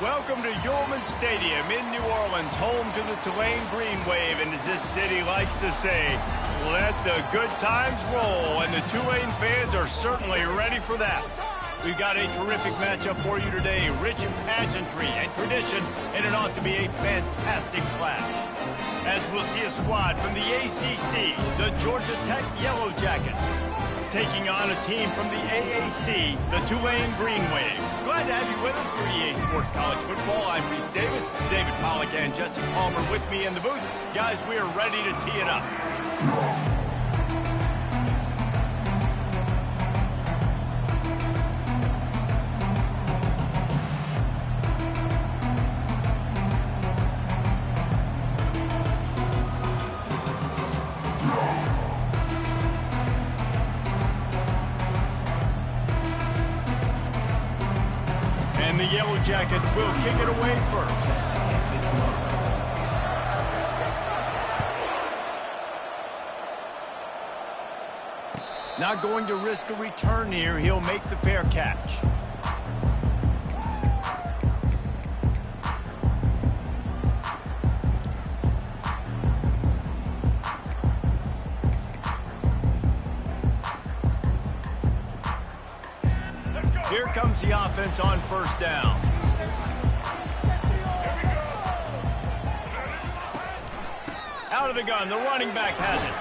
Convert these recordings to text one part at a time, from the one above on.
Welcome to Yulman Stadium in New Orleans, home to the Tulane Green Wave, and as this city likes to say, let the good times roll, and the Tulane fans are certainly ready for that. We've got a terrific matchup for you today, rich in pageantry and tradition, and it ought to be a fantastic clash. As we'll see a squad from the ACC, the Georgia Tech Yellow Jackets, taking on a team from the AAC, the Tulane Green Wave. Glad to have you with us for EA Sports College Football. I'm Reese Davis, David Pollack and Jesse Palmer with me in the booth. Guys, we are ready to tee it up. And the Yellow Jackets will kick it away first. Not going to risk a return here. He'll make the fair catch. Here comes the offense on first down. Out of the gun, the running back has it.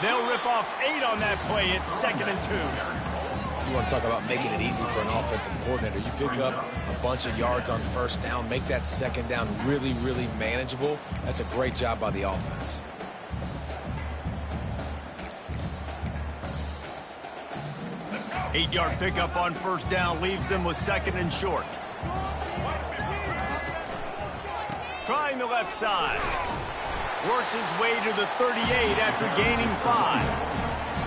They'll rip off 8 on that play. It's 2nd and 2. You want to talk about making it easy for an offensive coordinator. You pick up a bunch of yards on first down, make that second down really, really manageable. That's a great job by the offense. Eight-yard pickup on first down leaves them with 2nd and short. Trying the left side. Works his way to the 38 after gaining 5.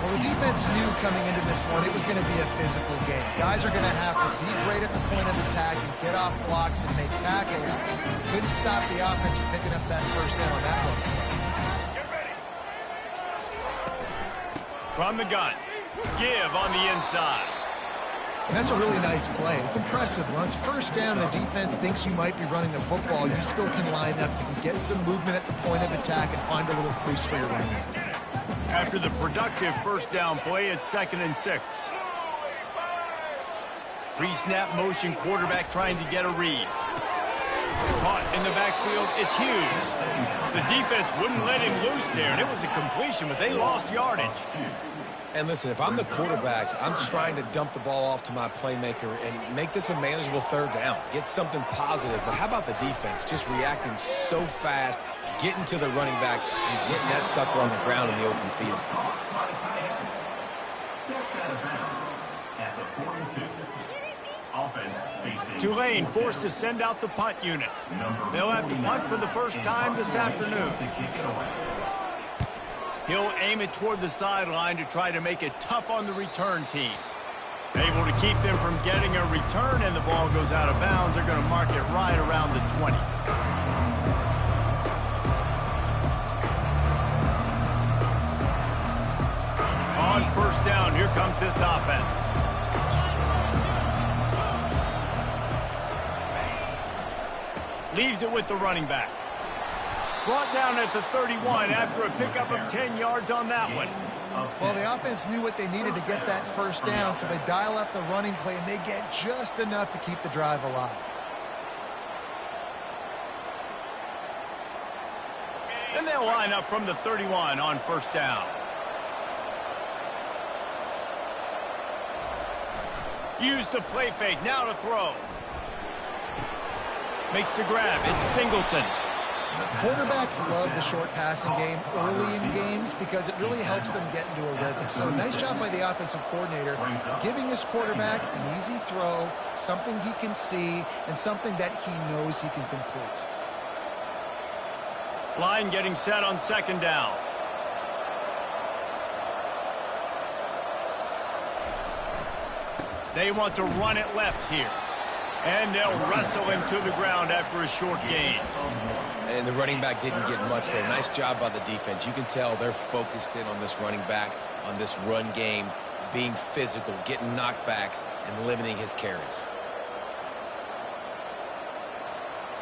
Well, the defense knew coming into this one it was going to be a physical game. Guys are going to have to be great at the point of attack and get off blocks and make tackles. Couldn't stop the offense from picking up that first down on that one. From the gun. Give on the inside. And that's a really nice play. It's impressive. Once first down, the defense thinks you might be running the football. You still can line up. You can get some movement at the point of attack and find a little crease for your running. After the productive first down play, it's 2nd and 6. Pre-snap motion, quarterback trying to get a read. Caught in the backfield, it's Hughes. The defense wouldn't let him loose there, and it was a completion, but they lost yardage. And listen, if I'm the quarterback, I'm trying to dump the ball off to my playmaker and make this a manageable third down. Get something positive. But how about the defense? Just reacting so fast, getting to the running back, and getting that sucker on the ground in the open field. Tulane forced to send out the punt unit. They'll have to punt for the first time this afternoon. He'll aim it toward the sideline to try to make it tough on the return team. Able to keep them from getting a return, and the ball goes out of bounds. They're going to mark it right around the 20. On first down, here comes this offense. Leaves it with the running back. Brought down at the 31 after a pickup of 10 yards on that one. Well, the offense knew what they needed to get that first down, so they dial up the running play, and they get just enough to keep the drive alive. And they'll line up from the 31 on first down. Use the play fake, now to throw. Makes the grab, it's Singleton. Quarterbacks love the short passing game early in games because it really helps them get into a rhythm. So nice job by the offensive coordinator giving his quarterback an easy throw, something he can see, and something that he knows he can complete. Line getting set on 2nd down. They want to run it left here. And they'll wrestle him to the ground after a short gain. And the running back didn't get much there. Nice job by the defense. You can tell they're focused in on this running back, on this run game, being physical, getting knockbacks, and limiting his carries.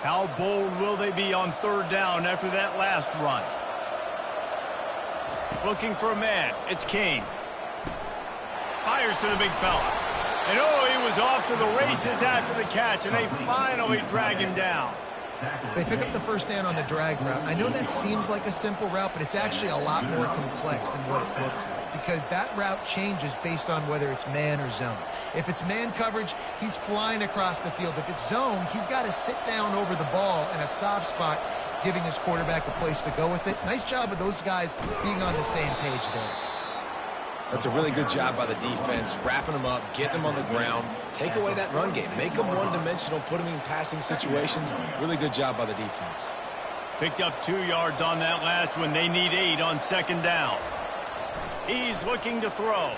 How bold will they be on third down after that last run? Looking for a man. It's Kane. Fires to the big fella. And oh, he was off to the races after the catch, and they finally drag him down. They pick up the first down on the drag route. I know that seems like a simple route, but it's actually a lot more complex than what it looks like, because that route changes based on whether it's man or zone. If it's man coverage, he's flying across the field. If it's zone, he's got to sit down over the ball in a soft spot, giving his quarterback a place to go with it. Nice job of those guys being on the same page there. That's a really good job by the defense, wrapping them up, getting them on the ground, take away that run game, make them one-dimensional, put them in passing situations. Really good job by the defense. Picked up 2 yards on that last one. They need 8 on second down. He's looking to throw.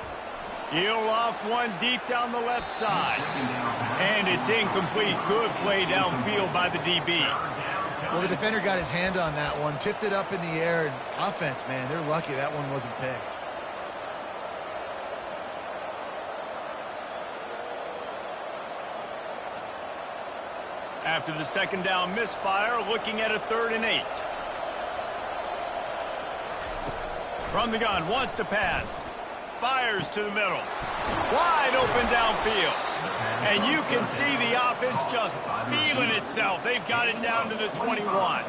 He'll loft one deep down the left side. And it's incomplete. Good play downfield by the DB. Well, the defender got his hand on that one, tipped it up in the air, and offense, man, they're lucky that one wasn't picked. After the second down misfire, looking at a 3rd and 8. From the gun, wants to pass. Fires to the middle. Wide open downfield. And you can see the offense just feeling itself. They've got it down to the 21.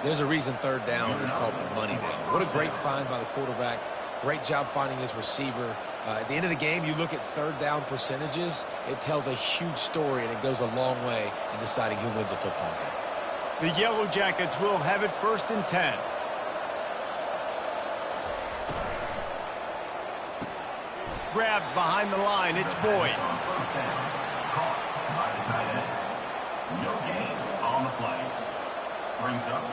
There's a reason third down is called the money down. What a great find by the quarterback. Great job finding his receiver. At the end of the game, you look at third down percentages. It tells a huge story, and it goes a long way in deciding who wins a football game. The Yellow Jackets will have it 1st and 10. Grabbed behind the line. It's Boyd. No gain on the play. Brings up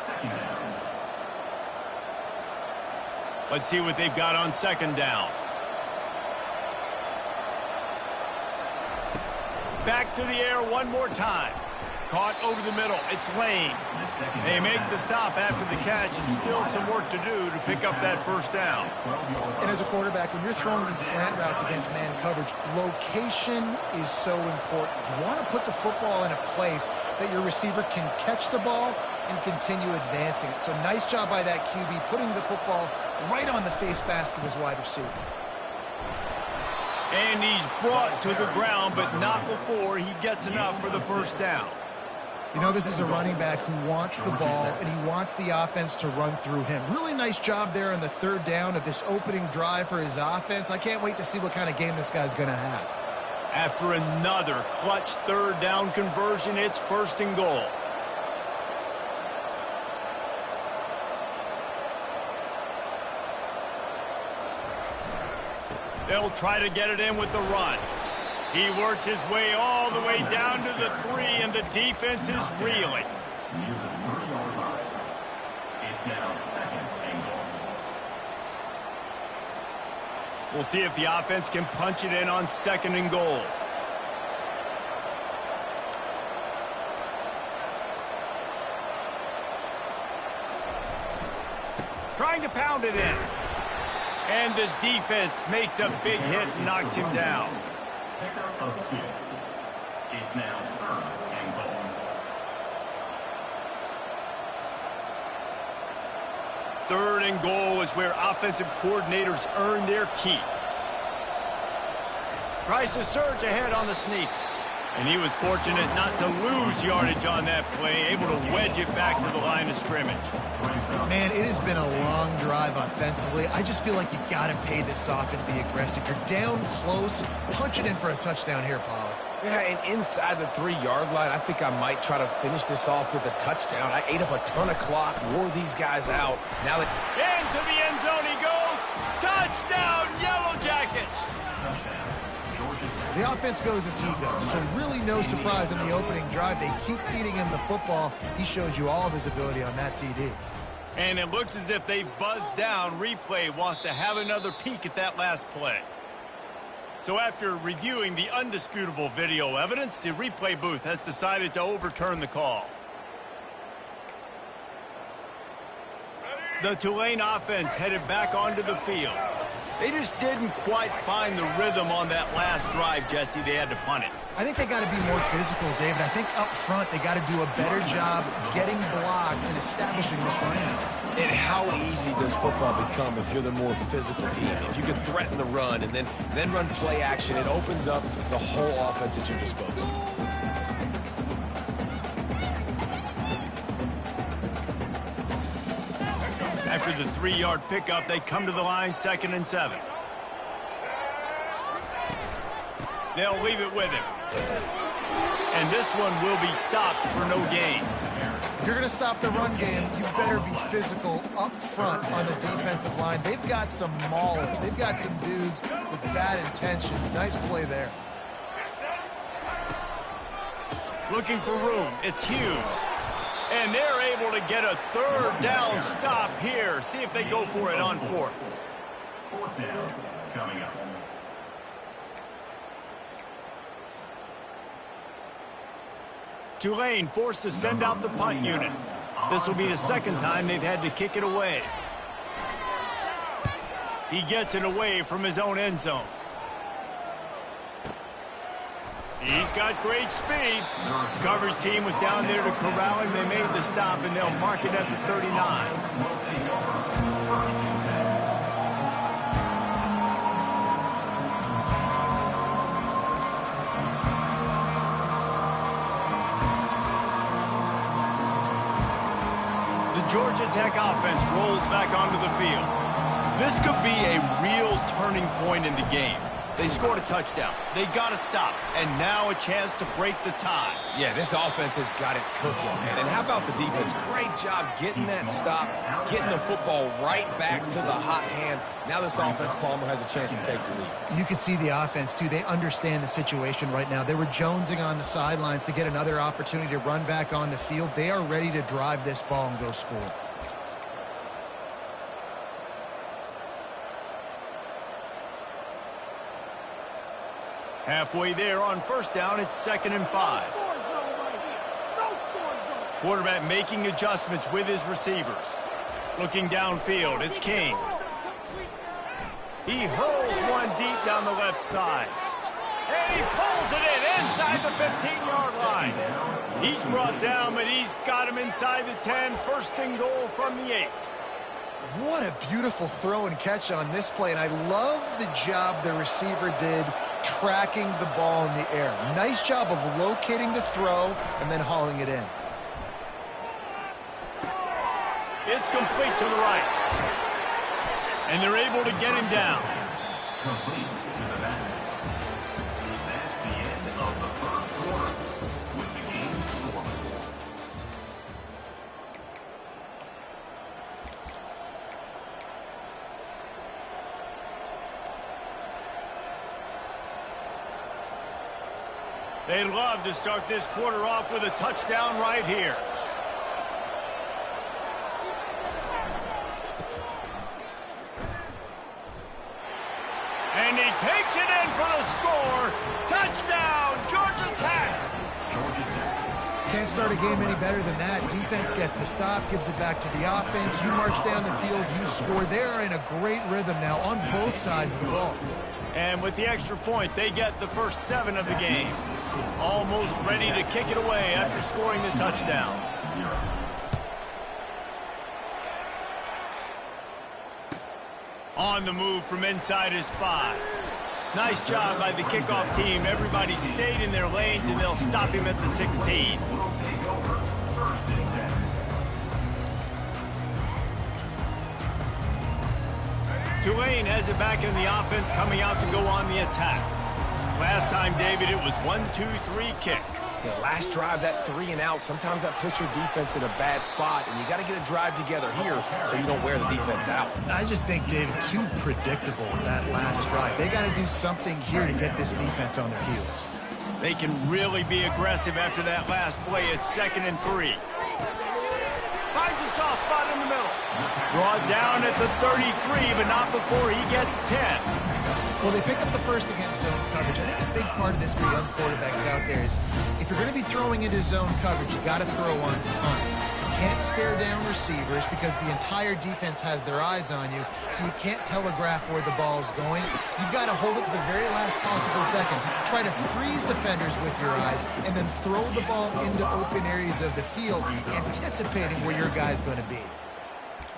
second down. Let's see what they've got on second down. Back to the air one more time. Caught over the middle. It's Lane. They make the stop after the catch, and still some work to do to pick up that first down. And as a quarterback, when you're throwing these slant routes against man coverage, location is so important. You want to put the football in a place that your receiver can catch the ball and continue advancing it. So nice job by that QB, putting the football right on the face mask of his wide receiver. And he's brought to the ground, but not before he gets enough for the first down. You know, this is a running back who wants the ball, and he wants the offense to run through him. Really nice job there on the third down of this opening drive for his offense. I can't wait to see what kind of game this guy's going to have. After another clutch third down conversion, it's 1st and goal. They'll try to get it in with the run. He works his way all the way down to the 3, and the defense is reeling. Near the 3-yard line. It's now second and goal. We'll see if the offense can punch it in on 2nd and goal. Trying to pound it in. And the defense makes a big hit and knocks him down. Pickup of 2. It's now 3rd and goal. 3rd and goal is where offensive coordinators earn their keep. Tries to surge ahead on the sneak. And he was fortunate not to lose yardage on that play, able to wedge it back to the line of scrimmage. Man, it has been a long drive offensively. I just feel like you got to pay this off and be aggressive. You're down close. Punch it in for a touchdown here, Pollard. Yeah, and inside the 3-yard line, I think I might try to finish this off with a touchdown. I ate up a ton of clock, wore these guys out. Now that into the end zone he goes. Touchdown, Yellow Jackets. The offense goes as he goes, so really no surprise in the opening drive. They keep feeding him the football. He showed you all of his ability on that TD. And it looks as if they've buzzed down. Replay wants to have another peek at that last play. So after reviewing the undisputable video evidence, the replay booth has decided to overturn the call. The Tulane offense headed back onto the field. They just didn't quite find the rhythm on that last drive, Jesse. They had to punt it. I think they got to be more physical, David. I think up front they got to do a better job getting blocks and establishing this running game. And how easy does football become if you're the more physical team? If you can threaten the run and then run play action, it opens up the whole offense at your disposal. After the 3-yard pickup, they come to the line, 2nd and 7. They'll leave it with him. And this one will be stopped for no gain. If you're going to stop the run game, you better be physical up front on the defensive line. They've got some maulers. They've got some dudes with bad intentions. Nice play there. Looking for room. It's Hughes. And they're able to get a 3rd down stop here. See if they go for it on 4th. 4th down coming up. Tulane forced to send out the punt unit. This will be the 2nd time they've had to kick it away. He gets it away from his own end zone. He's got great speed. The coverage team was down there to corral him. They made the stop, and they'll mark it at the 39. Georgia Tech offense rolls back onto the field. This could be a real turning point in the game. They scored a touchdown. They got to stop. And now a chance to break the tie. Yeah, this offense has got it cooking, man. And how about the defense? Great job getting that stop, getting the football right back to the hot hand. Now this offense, Palmer, has a chance to take the lead. You can see the offense, too. They understand the situation right now. They were jonesing on the sidelines to get another opportunity to run back on the field. They are ready to drive this ball and go score. Halfway there on 1st down, it's 2nd and 5. Quarterback making adjustments with his receivers. Looking downfield, it's King. He hurls one deep down the left side. And he pulls it in inside the 15-yard line. He's brought down, but he's got him inside the 10. 1st and goal from the 8. What a beautiful throw and catch on this play, and I love the job the receiver did tracking the ball in the air. Nice job of locating the throw and then hauling it in. It's complete to the right. And they're able to get him down. Complete to the back. That's the end of the 1st quarter with the game score. They'd love to start this quarter off with a touchdown right here. And he takes it in for the score. Touchdown, Georgia Tech. Can't start a game any better than that. Defense gets the stop, gives it back to the offense. You march down the field, you score. They're in a great rhythm now on both sides of the ball. And with the extra point, they get the first 7 of the game. Almost ready to kick it away after scoring the touchdown. On the move from inside his 5. Nice job by the kickoff team. Everybody stayed in their lanes, and they'll stop him at the 16. Tulane has it back in the offense, coming out to go on the attack. Last time, David, it was 1-2-3 kick. Yeah, last drive, that 3 and out, sometimes that puts your defense in a bad spot, and you got to get a drive together here so you don't wear the defense out. I just think, David, too predictable that last drive. They got to do something here to get this defense on their heels. They can really be aggressive after that last play. It's 2nd and 3. Finds a soft spot in the middle. Brought down at the 33, but not before he gets 10. Well, they pick up the first against zone coverage. I think a big part of this for young quarterbacks out there is if you're going to be throwing into zone coverage, you got to throw on time. You can't stare down receivers because the entire defense has their eyes on you, so you can't telegraph where the ball's going. You've got to hold it to the very last possible second. Try to freeze defenders with your eyes and then throw the ball into open areas of the field, anticipating where your guy's going to be.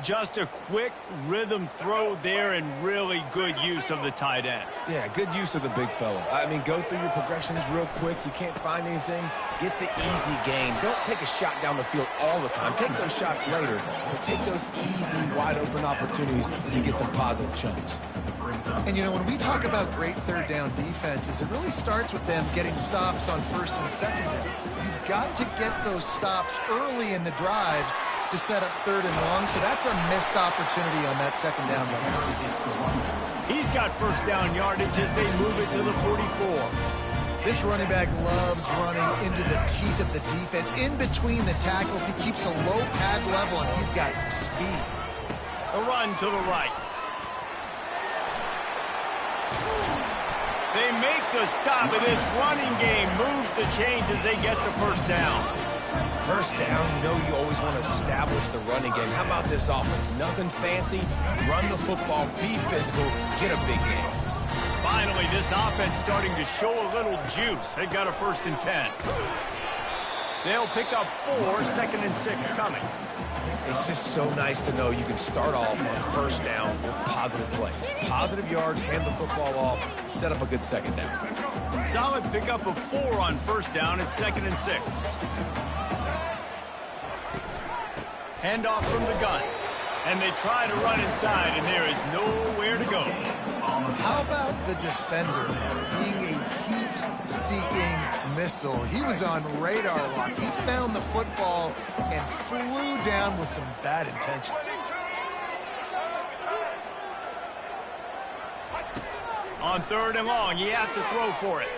Just a quick rhythm throw there and really good use of the tight end. Yeah, good use of the big fella. I mean, go through your progressions real quick. You can't find anything. Get the easy gain. Don't take a shot down the field all the time. Take those shots later, but take those easy, wide-open opportunities to get some positive chunks. And, you know, when we talk about great third down defenses, it really starts with them getting stops on first and second down. You've got to get those stops early in the drives to set up third and long, so that's a missed opportunity on that second down by this defense. He's got first down yardage as they move it to the 44. This running back loves running into the teeth of the defense. In between the tackles, he keeps a low pad level, and he's got some speed. A run to the right. They make the stop, and this running game moves the chains as they get the first down. First down, you know you always want to establish the running game. How about this offense? Nothing fancy. Run the football, be physical, get a big game. Finally, this offense starting to show a little juice. They've got a 1st and 10. They'll pick up 4, 2nd and 6 coming. It's just so nice to know you can start off on first down with positive plays. Positive yards, hand the football off, set up a good second down. Solid pickup of 4 on first down at 2nd and 6. Handoff from the gun. And they try to run inside, and there is nowhere to go. How about the defender being a heat-seeking missile? He was on radar lock. He found the football and flew down with some bad intentions. On 3rd and long, he has to throw for it.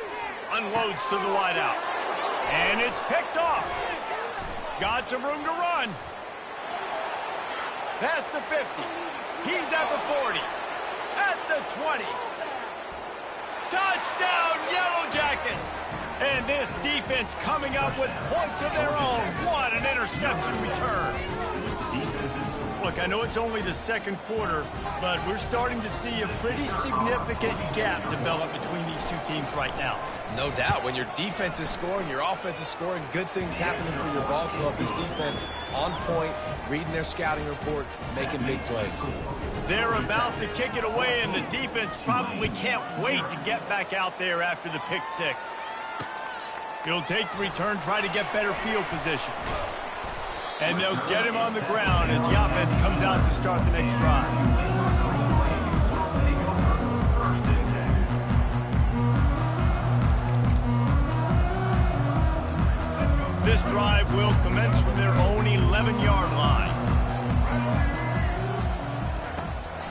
Unloads to the wideout. And it's picked off. Got some room to run. Past the 50. He's at the 40. At the 20. Touchdown, Yellow Jackets! And this defense coming up with points of their own. What an interception return. Look, I know it's only the 2nd quarter, but we're starting to see a pretty significant gap develop between these two teams right now. No doubt. When your defense is scoring, your offense is scoring, good things happening for your ball club. This defense on point, reading their scouting report, making big plays. They're about to kick it away, and the defense probably can't wait to get back out there after the pick 6. He'll take the return, try to get better field position. And they'll get him on the ground as the offense comes out to start the next drive. This drive will commence from their own 11-yard line.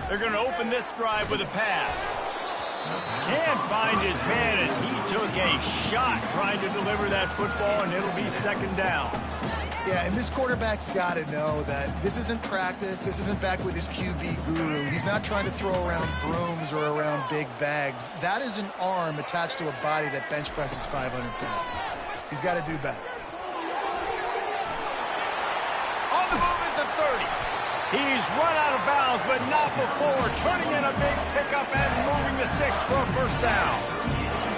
They're going to open this drive with a pass. Can't find his man as he took a shot trying to deliver that football, and it'll be 2nd down. Yeah, and this quarterback's got to know that this isn't practice. This isn't back with his QB guru. He's not trying to throw around brooms or around big bags. That is an arm attached to a body that bench presses 500 pounds. He's got to do better. On the move at the 30. He's run out of bounds, but not before turning in a big pickup and moving the sticks for a 1st down.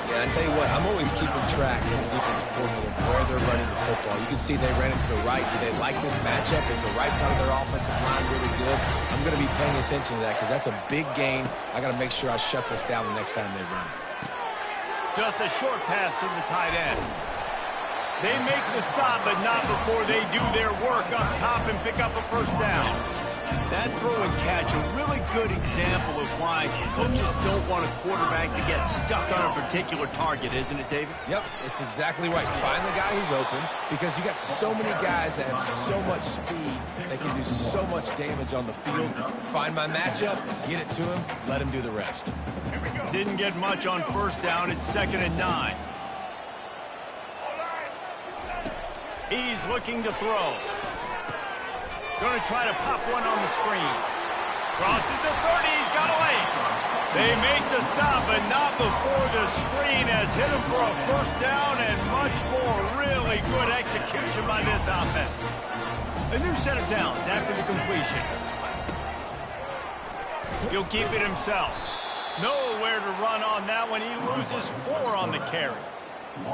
Yeah, I tell you what, I'm always keeping track as a defensive coordinator where they're running the football. You can see they ran it to the right. Do they like this matchup? Is the right side of their offensive line really good? I'm going to be paying attention to that because that's a big gain. I got to make sure I shut this down the next time they run it. Just a short pass to the tight end. They make the stop, but not before they do their work up top and pick up a 1st down. That throw and catch, a really good example of why coaches don't want a quarterback to get stuck on a particular target, isn't it, David? Yep, it's exactly right. Find the guy who's open because you got so many guys that have so much speed that can do so much damage on the field. Find my matchup, get it to him, let him do the rest. Didn't get much on 1st down. It's 2nd and 9. He's looking to throw. Going to try to pop one on the screen. Crosses the 30. He's got a lane. They make the stop, but not before the screen has hit him for a first down and much more. Really good execution by this offense. A new set of downs after the completion. He'll keep it himself. Nowhere to run on that one. He loses 4 on the carry.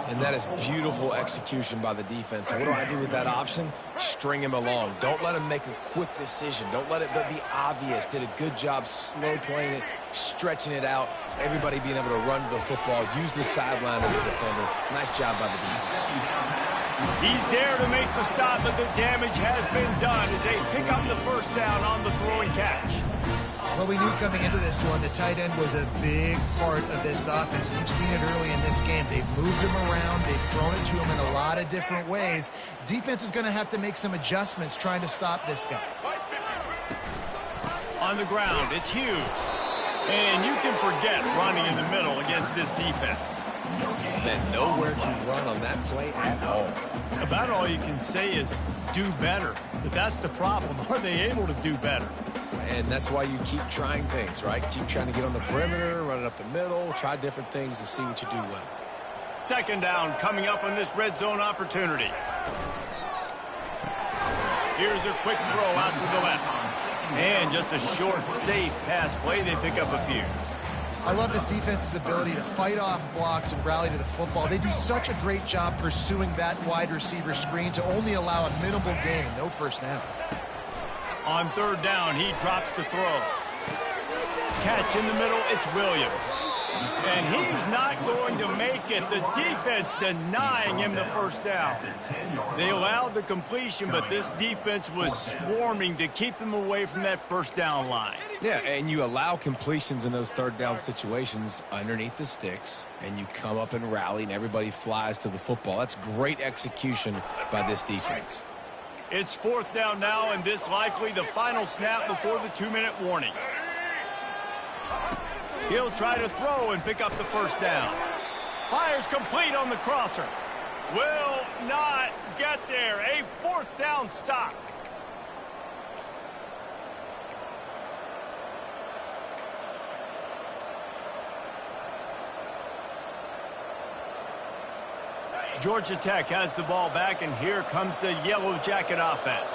And that is beautiful execution by the defense. What do I do with that option? String him along. Don't let him make a quick decision. Don't let it be obvious. Did a good job slow playing it, stretching it out. Everybody being able to run to the football, use the sideline as a defender. Nice job by the defense. He's there to make the stop, but the damage has been done as they pick up the first down on the throw and catch. Well, we knew coming into this one, the tight end was a big part of this offense. You've seen it early in this game. They've moved him around. They've thrown it to him in a lot of different ways. Defense is going to have to make some adjustments trying to stop this guy. On the ground, it's Hughes. And you can forget running in the middle against this defense. And nowhere to run on that play at all. About all you can say is do better. But that's the problem. Are they able to do better? And that's why you keep trying things, right? Keep trying to get on the perimeter, run it up the middle, try different things to see what you do well. Second down coming up on this red zone opportunity. Here's a quick throw out to the left. And just a short, safe pass play. They pick up a few. I love this defense's ability to fight off blocks and rally to the football. They do such a great job pursuing that wide receiver screen to only allow a minimal gain, no first down. On third down, he drops to throw. Catch in the middle, it's Williams. And he's not going to make it. The defense denying him the first down. They allowed the completion, but this defense was swarming to keep them away from that first down line. Yeah, and you allow completions in those third down situations underneath the sticks, and you come up and rally, and everybody flies to the football. That's great execution by this defense. It's fourth down now, and this likely the final snap before the 2-minute warning. He'll try to throw and pick up the first down. Fires complete on the crosser. Will not get there. A fourth down stop. Georgia Tech has the ball back, and here comes the Yellow Jacket offense.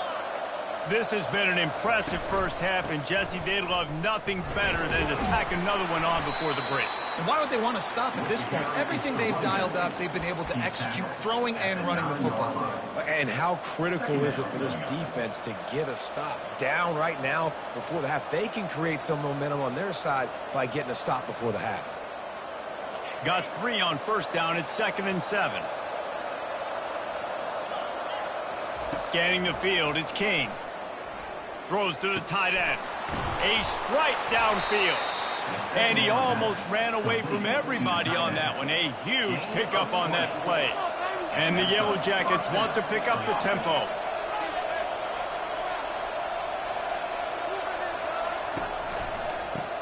This has been an impressive first half, and Jesse, they'd love nothing better than to tack another one on before the break. And why would they want to stop at this point? Everything they've dialed up, they've been able to execute throwing and running the football. And how critical is it for this defense to get a stop? Down right now before the half. They can create some momentum on their side by getting a stop before the half. Got 3 on first down. It's 2nd and 7. Scanning the field, it's King. Throws to the tight end. A strike downfield. And he almost ran away from everybody on that one. A huge pickup on that play. And the Yellow Jackets want to pick up the tempo.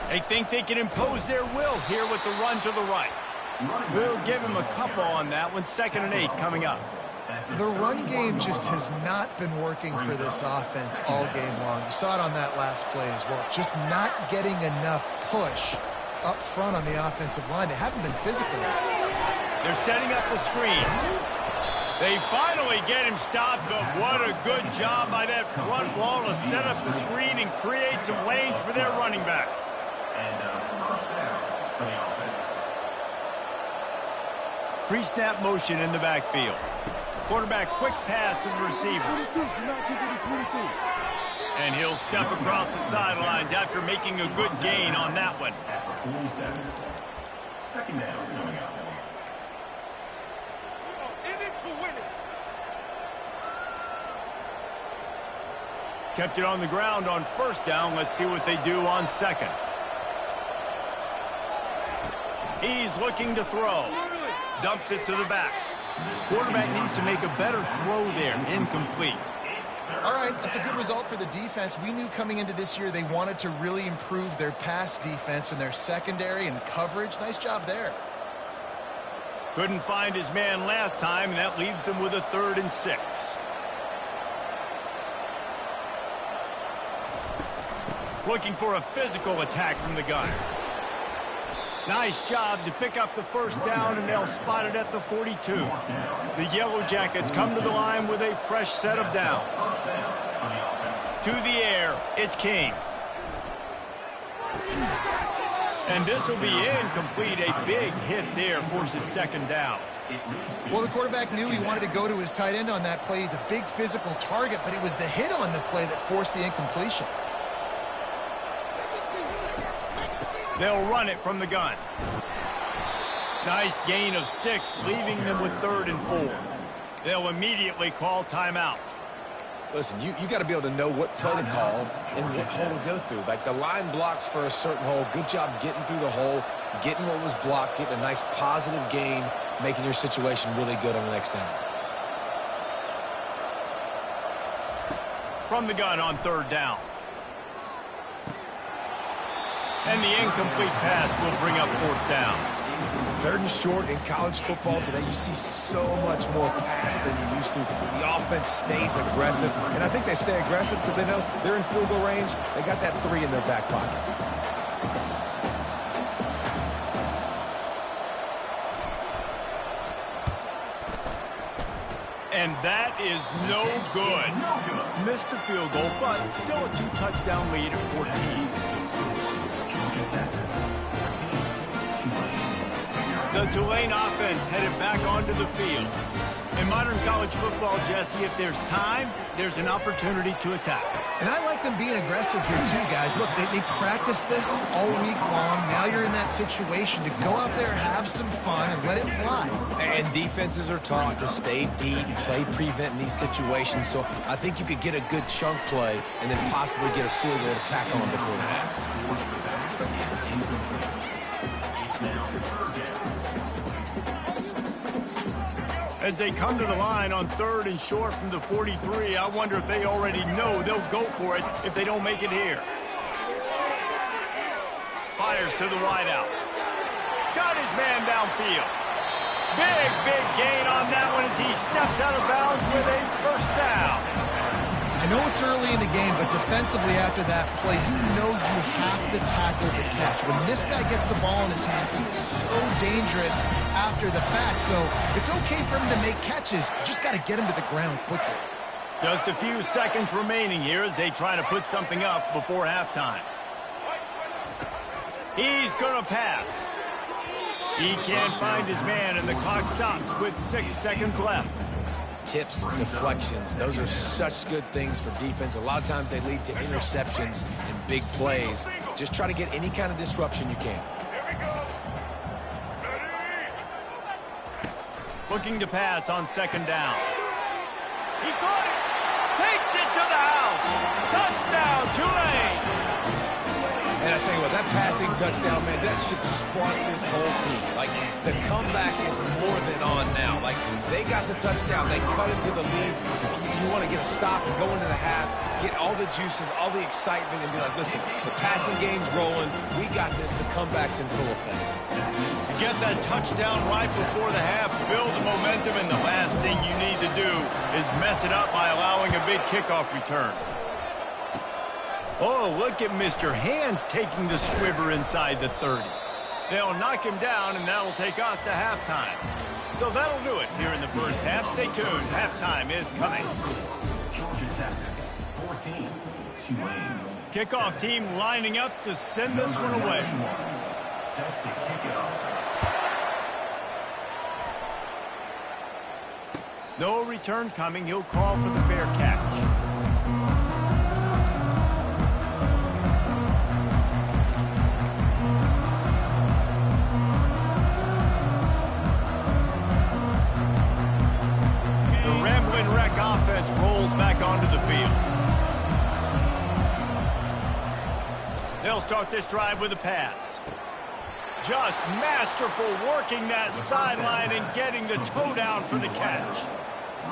They think they can impose their will here with the run to the right. We'll give him a couple on that one. 2nd and 8 coming up. The run game just has not been working for this offense all game long. You saw it on that last play as well. Just not getting enough push up front on the offensive line. They haven't been physical. They're setting up the screen. They finally get him stopped, but what a good job by that front wall to set up the screen and create some lanes for their running back. Pre-snap motion in the backfield. Quarterback quick pass to the receiver. 22, do not kick it to 22. And he'll step across the sidelines after making a good gain on that one. 2nd down coming up. In it to win it. Kept it on the ground on first down. Let's see what they do on second. He's looking to throw. Dumps it to the back. Quarterback needs to make a better throw there. Incomplete. All right, that's a good result for the defense. We knew coming into this year they wanted to really improve their pass defense and their secondary and coverage. Nice job there. Couldn't find his man last time, and that leaves them with a 3rd and 6. Looking for a physical attack from the gun. Nice job to pick up the first down, and they'll spot it at the 42. The Yellow Jackets come to the line with a fresh set of downs. To the air, it's King. And this will be incomplete. A big hit there forces second down. Well, the quarterback knew he wanted to go to his tight end on that play. He's a big physical target, but it was the hit on the play that forced the incompletion. They'll run it from the gun. Nice gain of 6, leaving them with 3rd and 4. They'll immediately call timeout. Listen, you got to be able to know what play to call and what hole to go through. Like the line blocks for a certain hole. Good job getting through the hole, getting what was blocked, getting a nice positive gain, making your situation really good on the next down. From the gun on 3rd down. And the incomplete pass will bring up 4th down. 3rd and short in college football today, you see so much more pass than you used to. The offense stays aggressive, and I think they stay aggressive because they know they're in field goal range. They got that 3 in their back pocket. And that is no good. Missed the field goal, but still a 2-touchdown lead at 14. The Tulane offense headed back onto the field. In modern college football, Jesse, if there's time, there's an opportunity to attack. And I like them being aggressive here too, guys. Look, they practice this all week long. Now you're in that situation to go out there, have some fun, and let it fly. And defenses are taught to stay deep, play prevent in these situations. So I think you could get a good chunk play and then possibly get a field goal to tack on before the half. As they come to the line on 3rd and short from the 43, I wonder if they already know they'll go for it if they don't make it here. Fires to the wideout. Got his man downfield. Big gain on that one as he steps out of bounds with a 1st down. I know it's early in the game, but defensively after that play, you know you have to tackle the catch. When this guy gets the ball in his hands, he is so dangerous after the fact. So it's okay for him to make catches. You just got to get him to the ground quickly. Just a few seconds remaining here as they try to put something up before halftime. He's going to pass. He can't find his man, and the clock stops with 6 seconds left. Tips, deflections, those are such good things for defense. A lot of times they lead to interceptions and big plays. Just try to get any kind of disruption you can. Looking to pass on 2nd down. He caught it. Takes it to the house. Touchdown, Tulane. And I tell you what, that passing touchdown, man, that should spark this whole team. Like, the comeback is more than on now. Like, they got the touchdown. They cut into the lead. You want to get a stop and go into the half, get all the juices, all the excitement, and be like, listen, the passing game's rolling. We got this. The comeback's in full effect. Get that touchdown right before the half, build the momentum, and the last thing you need to do is mess it up by allowing a big kickoff return. Oh, look at Mr. Hands taking the squibber inside the 30. They'll knock him down, and that'll take us to halftime. So that'll do it here in the first half. Stay tuned. Halftime is coming. Kickoff team lining up to send this one away. No return coming. He'll call for the fair catch. Offense rolls back onto the field. They'll start this drive with a pass. Just masterful working that sideline and getting the toe down for the catch.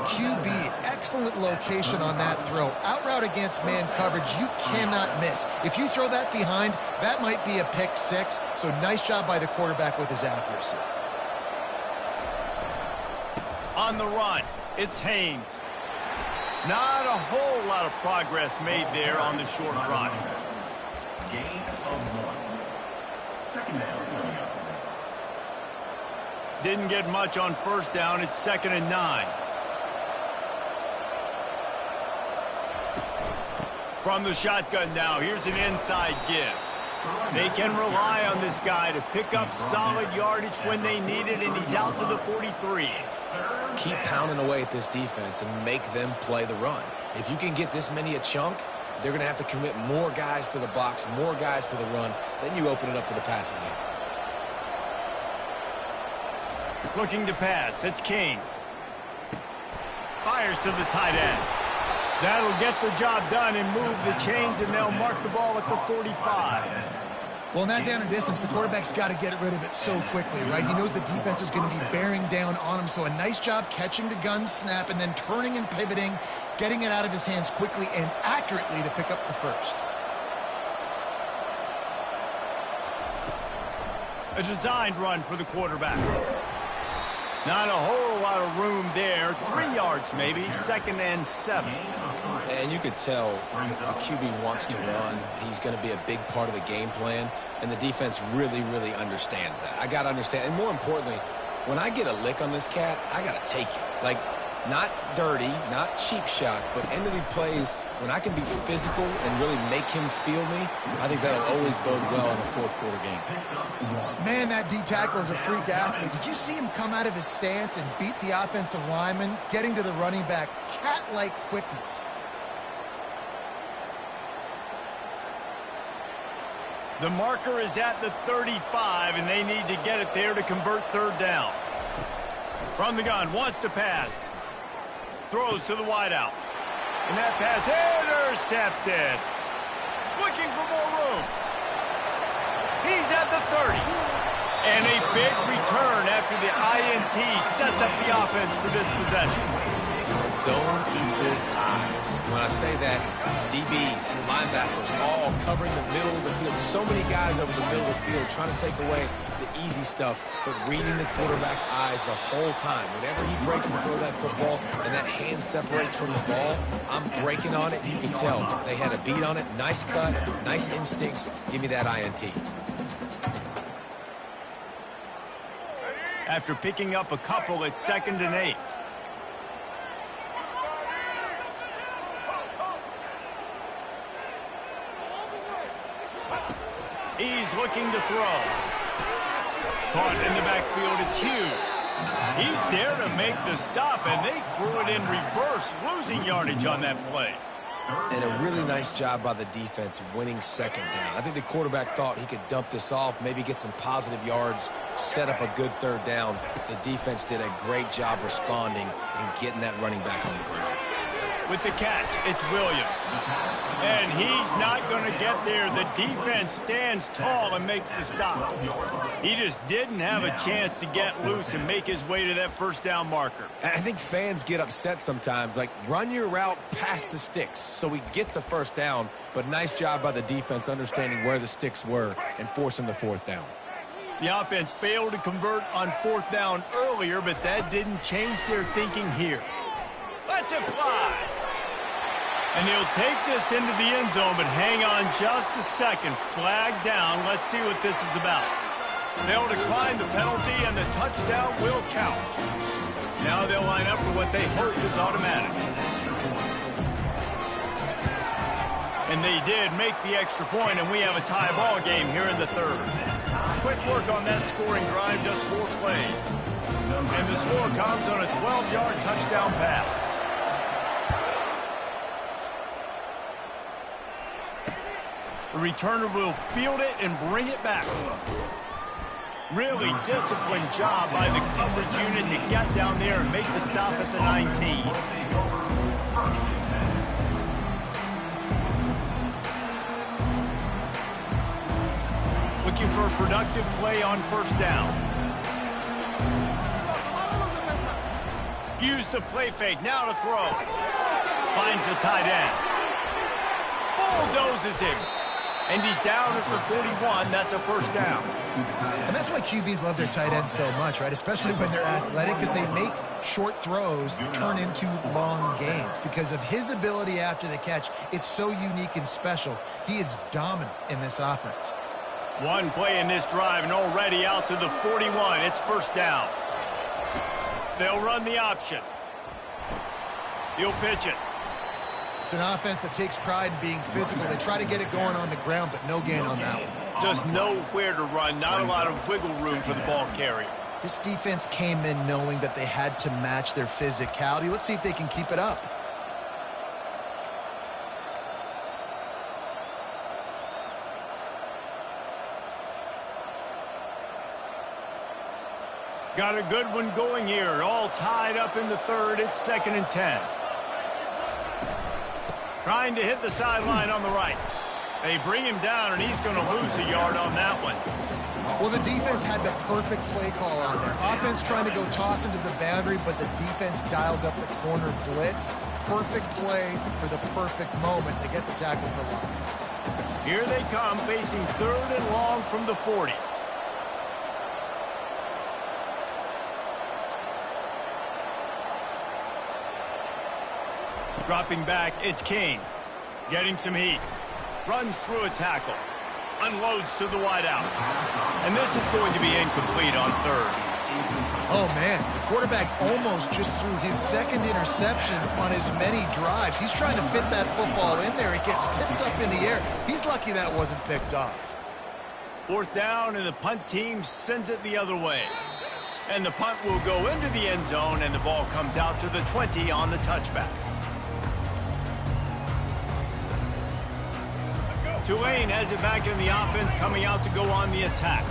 QB, excellent location on that throw. Out route against man coverage, you cannot miss. If you throw that behind, that might be a pick 6. So nice job by the quarterback with his accuracy. On the run, it's Haynes. Not a whole lot of progress made there on the short run. Gain of 1. 2nd down. didn't get much on first down. It's 2nd and 9. From the shotgun now, here's an inside give. They can rely on this guy to pick up solid yardage when they need it, and he's out to the 43. Keep pounding away at this defense and make them play the run. If you can get this many a chunk, they're going to have to commit more guys to the box, more guys to the run. Then you open it up for the passing game. Looking to pass. It's King. Fires to the tight end. That'll get the job done and move the chains, and they'll mark the ball at the 45. Well, in that down and distance, the quarterback's got to get rid of it so quickly, right? He knows the defense is going to be bearing down on him, so a nice job catching the gun snap and then turning and pivoting, getting it out of his hands quickly and accurately to pick up the first. A designed run for the quarterback. Not a whole lot of room there. 3 yards maybe. 2nd and 7. And you could tell the QB wants to run. He's going to be a big part of the game plan, and the defense really, really understands that. I got to understand. And more importantly, when I get a lick on this cat, I got to take it. Like, not dirty, not cheap shots, but end of the plays, when I can be physical and really make him feel me, I think that'll always bode well in a fourth quarter game. Man, that D-tackle is a freak athlete. Did you see him come out of his stance and beat the offensive lineman, getting to the running back? Cat-like quickness. The marker is at the 35, and they need to get it there to convert 3rd down. From the gun, wants to pass. Throws to the wideout. And that pass intercepted. Looking for more room. He's at the 30. And a big return after the INT sets up the offense for this possession. Zone equals eyes. When I say that, DBs, linebackers, all covering the middle of the field. So many guys over the middle of the field trying to take away the easy stuff, but reading the quarterback's eyes the whole time. Whenever he breaks to throw that football and that hand separates from the ball, I'm breaking on it. You can tell they had a beat on it. Nice cut, nice instincts. Give me that INT. After picking up a couple, it's 2nd and 8. He's looking to throw. Caught in the backfield, it's Hughes. He's there to make the stop, and they threw it in reverse, losing yardage on that play. And a really nice job by the defense winning 2nd down. I think the quarterback thought he could dump this off, maybe get some positive yards, set up a good 3rd down. The defense did a great job responding and getting that running back on the ground. With the catch, it's Williams. And he's not going to get there. The defense stands tall and makes the stop. He just didn't have a chance to get loose and make his way to that 1st down marker. I think fans get upset sometimes, like run your route past the sticks so we get the 1st down, but nice job by the defense understanding where the sticks were and forcing the 4th down. The offense failed to convert on 4th down earlier, but that didn't change their thinking here. Let's it fly. And he'll take this into the end zone, but hang on just a second. Flag down. Let's see what this is about. They'll decline the penalty, and the touchdown will count. Now they'll line up for what they hope is automatic. And they did make the extra point, and we have a tie ball game here in the 3rd. Quick work on that scoring drive, just 4 plays. And the score comes on a 12-yard touchdown pass. The returner will field it and bring it back. Really disciplined job by the coverage unit to get down there and make the stop at the 19. Looking for a productive play on 1st down. Use the play fake, now to throw. Finds the tight end. Bulldozes him. And he's down at the 41. That's a 1st down. And that's why QBs love their tight ends so much, right? Especially when they're athletic, because they make short throws turn into long gains. Because of his ability after the catch, it's so unique and special. He is dominant in this offense. One play in this drive, and already out to the 41. It's 1st down. They'll run the option. He'll pitch it. It's an offense that takes pride in being physical. They try to get it going on the ground, but no gain on that one. Just nowhere to run. Not a lot of wiggle room for the ball carrier. This defense came in knowing that they had to match their physicality. Let's see if they can keep it up. Got a good one going here. All tied up in the third. It's 2nd and 10. Trying to hit the sideline on the right. They bring him down, and he's going to lose a yard on that one. Well, the defense had the perfect play call on there. Offense trying to go toss into the boundary, but the defense dialed up the corner blitz. Perfect play for the perfect moment to get the tackle for loss. Here they come, facing 3rd and long from the 40. Dropping back, it's King. Getting some heat. Runs through a tackle. Unloads to the wideout. And this is going to be incomplete on 3rd. Oh, man. The quarterback almost just threw his 2nd interception on as many drives. He's trying to fit that football in there. It gets tipped up in the air. He's lucky that wasn't picked off. 4th down, and the punt team sends it the other way. And the punt will go into the end zone, and the ball comes out to the 20 on the touchback. Tulane has it back in the offense, coming out to go on the attack.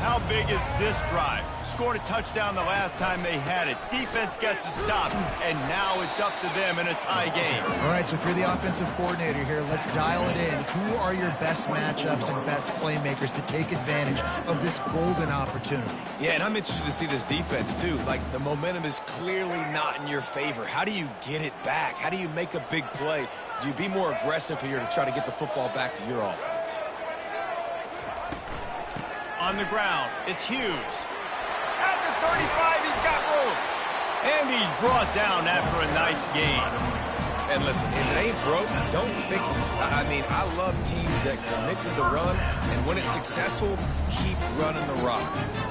How big is this drive? Scored a touchdown the last time they had it. Defense gets a stop, and now it's up to them in a tie game. All right, so if you're the offensive coordinator here, let's dial it in. Who are your best matchups and best playmakers to take advantage of this golden opportunity? Yeah, and I'm interested to see this defense, too. Like, the momentum is clearly not in your favor. How do you get it back? How do you make a big play? Do you be more aggressive here to try to get the football back to your offense? On the ground, it's Hughes. At the 35, he's got room. And he's brought down after a nice gain. And listen, if it ain't broke, don't fix it. I mean, I love teams that commit to the run, and when it's successful, keep running the rock.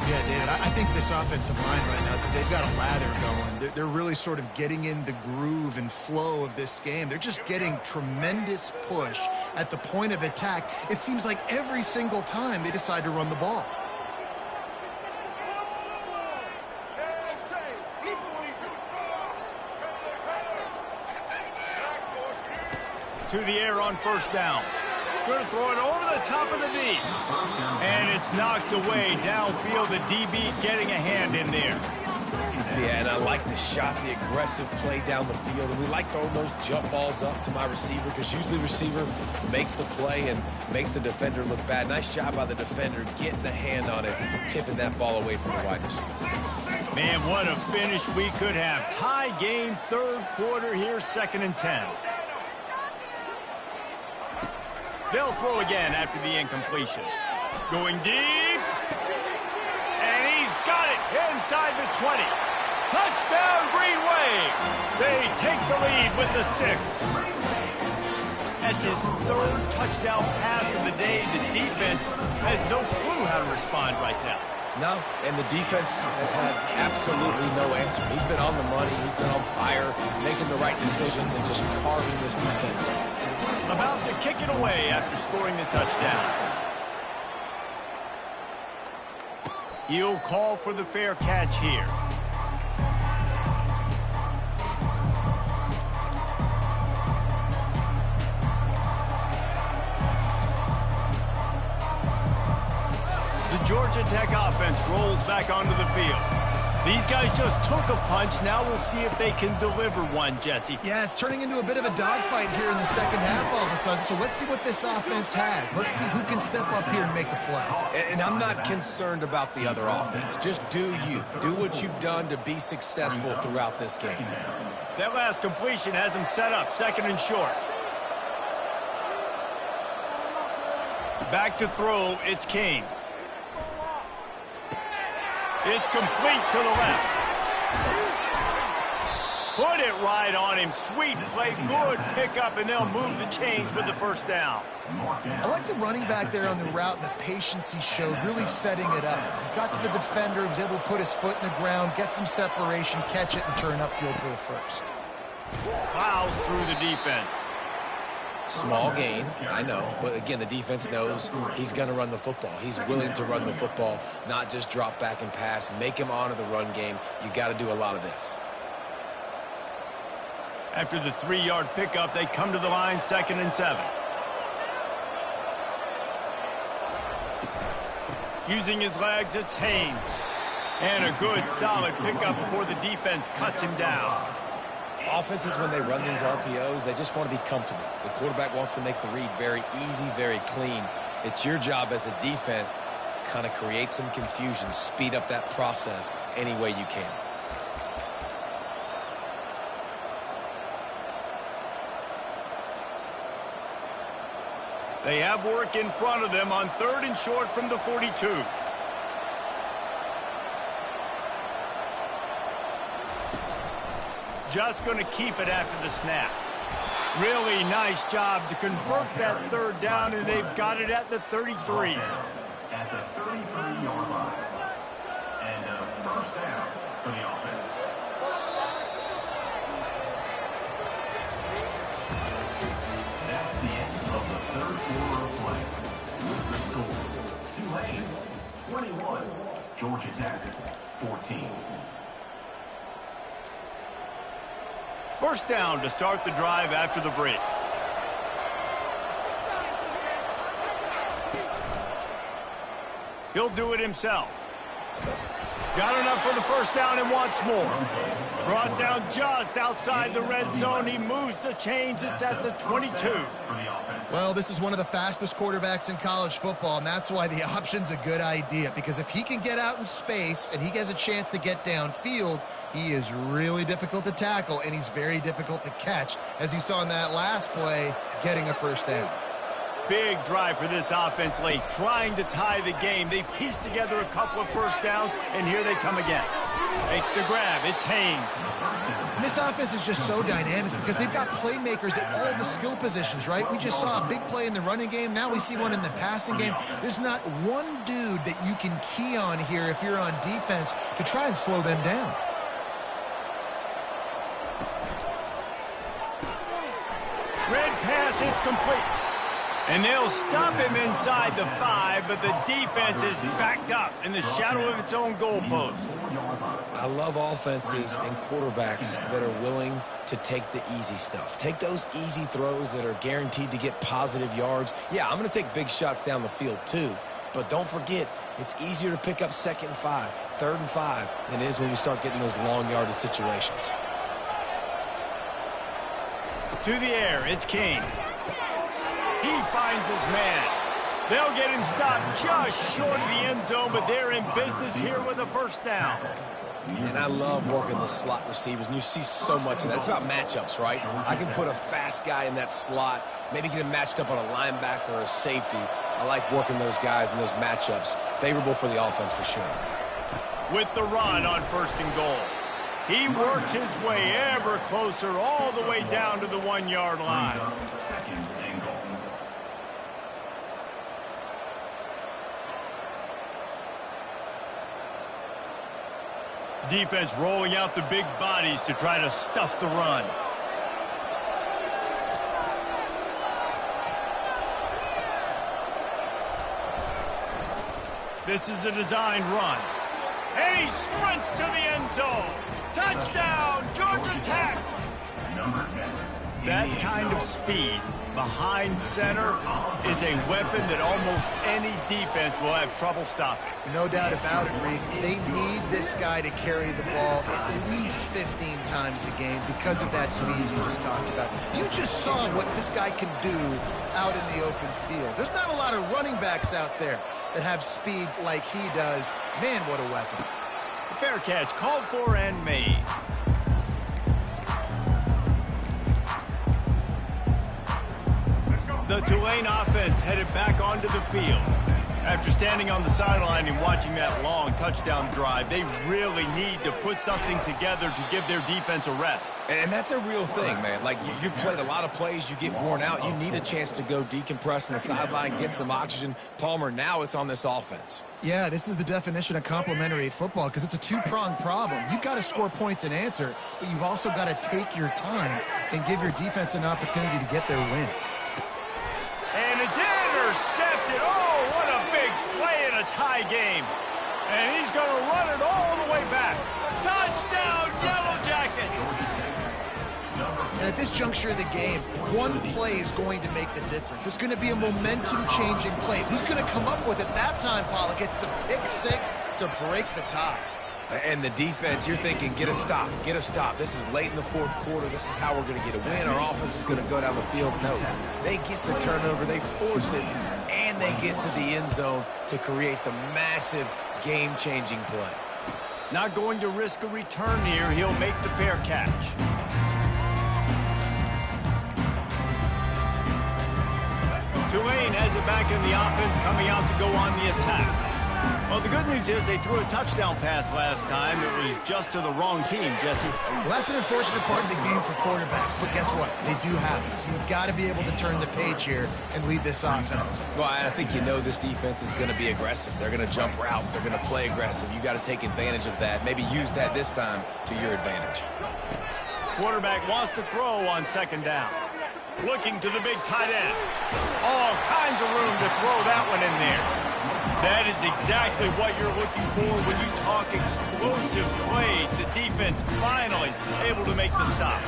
Yeah, David, I think this offensive line right now, they've got a lather going. They're really sort of getting in the groove and flow of this game. They're just getting tremendous push at the point of attack. It seems like every single time they decide to run the ball. To the air on 1st down. Going to throw it over the top of the knee. And it's knocked away downfield. The DB getting a hand in there. Yeah, and I like the shot, the aggressive play down the field. And we like throwing those jump balls up to my receiver because usually the receiver makes the play and makes the defender look bad. Nice job by the defender getting a hand on it, tipping that ball away from the wide receiver. Man, what a finish we could have. Tie game, 3rd quarter here, 2nd and 10. They'll throw again after the incompletion. Going deep. And he's got it inside the 20. Touchdown, Green Wave. They take the lead with the 6. That's his 3rd touchdown pass of the day. The defense has no clue how to respond right now. No, and the defense has had absolutely no answer. He's been on the money. He's been on fire, making the right decisions and just carving this defense up. About to kick it away after scoring the touchdown. He'll call for the fair catch here. The Georgia Tech offense rolls back onto the field. These guys just took a punch. Now we'll see if they can deliver one, Jesse. Yeah, it's turning into a bit of a dogfight here in the 2nd half all of a sudden. So let's see what this offense has. Let's see who can step up here and make a play. And I'm not concerned about the other offense. Just do you. Do what you've done to be successful throughout this game. That last completion has him set up 2nd and short. Back to throw, it's King. It's complete to the left. Put it right on him. Sweet play, good pickup, and they'll move the chains with the first down. I like the running back there on the route and the patience he showed, really setting it up. He got to the defender, was able to put his foot in the ground, get some separation, catch it, and turn upfield for the first. Plows through the defense. Small gain, I know, but again, the defense knows he's going to run the football. He's willing to run the football, not just drop back and pass, make him honor the run game. You got to do a lot of this. After the 3-yard pickup, they come to the line, 2nd and 7. Using his legs, it's Haynes. And a good, solid pickup before the defense cuts him down. Offenses, when they run these RPOs, they just want to be comfortable. The quarterback wants to make the read very easy, very clean. It's your job as a defense, kind of create some confusion, speed up that process any way you can. They have work in front of them on 3rd and short from the 42. Just going to keep it after the snap. Really nice job to convert that 3rd down, and they've got it at the 33. At the 33-yard line. And a first down for the offense. That's the end of the 3rd quarter of play. With the score, Tulane 21, Georgia Tech 14. First down to start the drive after the break. He'll do it himself. Got enough for the first down and wants more. Brought down just outside the red zone. He moves the chains. It's at the 22. Well, this is one of the fastest quarterbacks in college football, and that's why the option's a good idea, because if he can get out in space and he has a chance to get downfield, he is really difficult to tackle, and he's very difficult to catch, as you saw in that last play, getting a first down. Big drive for this offense late, trying to tie the game. They pieced together a couple of first downs, and here they come again. Makes the grab. It's Haynes. And this offense is just so dynamic because they've got playmakers at all the skill positions, right? We just saw a big play in the running game. Now we see one in the passing game. There's not one dude that you can key on here if you're on defense to try and slow them down. Red pass, it's complete. And they'll stop him inside the 5, but the defense is backed up in the shadow of its own goalpost. I love offenses and quarterbacks that are willing to take the easy stuff. Take those easy throws that are guaranteed to get positive yards. Yeah, I'm going to take big shots down the field too, but don't forget, it's easier to pick up 2nd and 5, 3rd and 5 than it is when we start getting those long yardage situations. To the air, it's Kane. He finds his man. They'll get him stopped just short of the end zone, but they're in business here with a first down. And I love working the slot receivers, and you see so much of that. It's about matchups, right? I can put a fast guy in that slot, maybe get him matched up on a linebacker or a safety. I like working those guys in those matchups. Favorable for the offense for sure. With the run on 1st and goal. He works his way ever closer all the way down to the 1-yard line. Defense rolling out the big bodies to try to stuff the run. This is a designed run. And he sprints to the end zone. Touchdown, Georgia Tech. That kind of speed behind center is a weapon that almost any defense will have trouble stopping. No doubt about it, Reese. They need this guy to carry the ball at least 15 times a game because of that speed you just talked about. You just saw what this guy can do out in the open field. There's not a lot of running backs out there that have speed like he does. Man, what a weapon. Fair catch, called for and made. The Tulane offense headed back onto the field. After standing on the sideline and watching that long touchdown drive, they really need to put something together to give their defense a rest. And that's a real thing, man. Like, you played a lot of plays, you get worn out. You need a chance to go decompress on the sideline, get some oxygen. Palmer, now it's on this offense. Yeah, this is the definition of complementary football because it's a two-pronged problem. You've got to score points and answer, but you've also got to take your time and give your defense an opportunity to get their win. And it's intercepted. Oh, what a big play in a tie game. And he's going to run it all the way back. Touchdown, Yellow Jackets. And at this juncture of the game, one play is going to make the difference. It's going to be a momentum-changing play. Who's going to come up with it that time, Pollock? It's the pick six to break the tie. And the defense, you're thinking, get a stop, get a stop. This is late in the fourth quarter. This is how we're going to get a win. Our offense is going to go down the field. No, they get the turnover, they force it, and they get to the end zone to create the massive game-changing play. Not going to risk a return here. He'll make the fair catch. Tulane has it back in the offense, coming out to go on the attack. Well, the good news is they threw a touchdown pass last time. It was just to the wrong team, Jesse. Well, that's an unfortunate part of the game for quarterbacks, but guess what? They do have it. So you've got to be able to turn the page here and lead this offense. Well, I think you know this defense is going to be aggressive. They're going to jump routes. They're going to play aggressive. You got to take advantage of that. Maybe use that this time to your advantage. Quarterback wants to throw on second down. Looking to the big tight end. All kinds of room to throw that one in there. That is exactly what you're looking for when you talk explosive plays. The defense finally able to make the stop.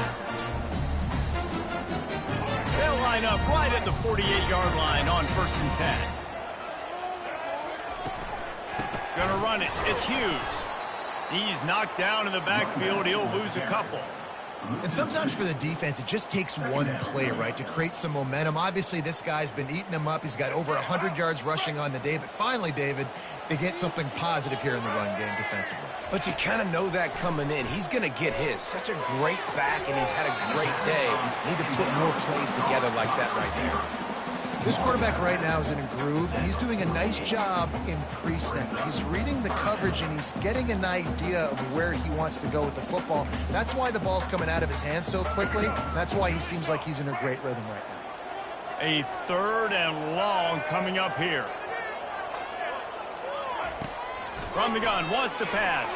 They'll line up right at the 48-yard line on 1st and 10. Gonna run it. It's Hughes. He's knocked down in the backfield. He'll lose a couple. And sometimes for the defense, it just takes one play, right, to create some momentum. Obviously, this guy's been eating them up. He's got over 100 yards rushing on the day. But finally, David, they get something positive here in the run game defensively. But you kind of know that coming in. He's going to get his. Such a great back, and he's had a great day. Need to put more plays together like that right there. This quarterback right now is in a groove, and he's doing a nice job in pre-snap. He's reading the coverage, and he's getting an idea of where he wants to go with the football. That's why the ball's coming out of his hands so quickly. That's why he seems like he's in a great rhythm right now. A 3rd and long coming up here. From the gun, wants to pass.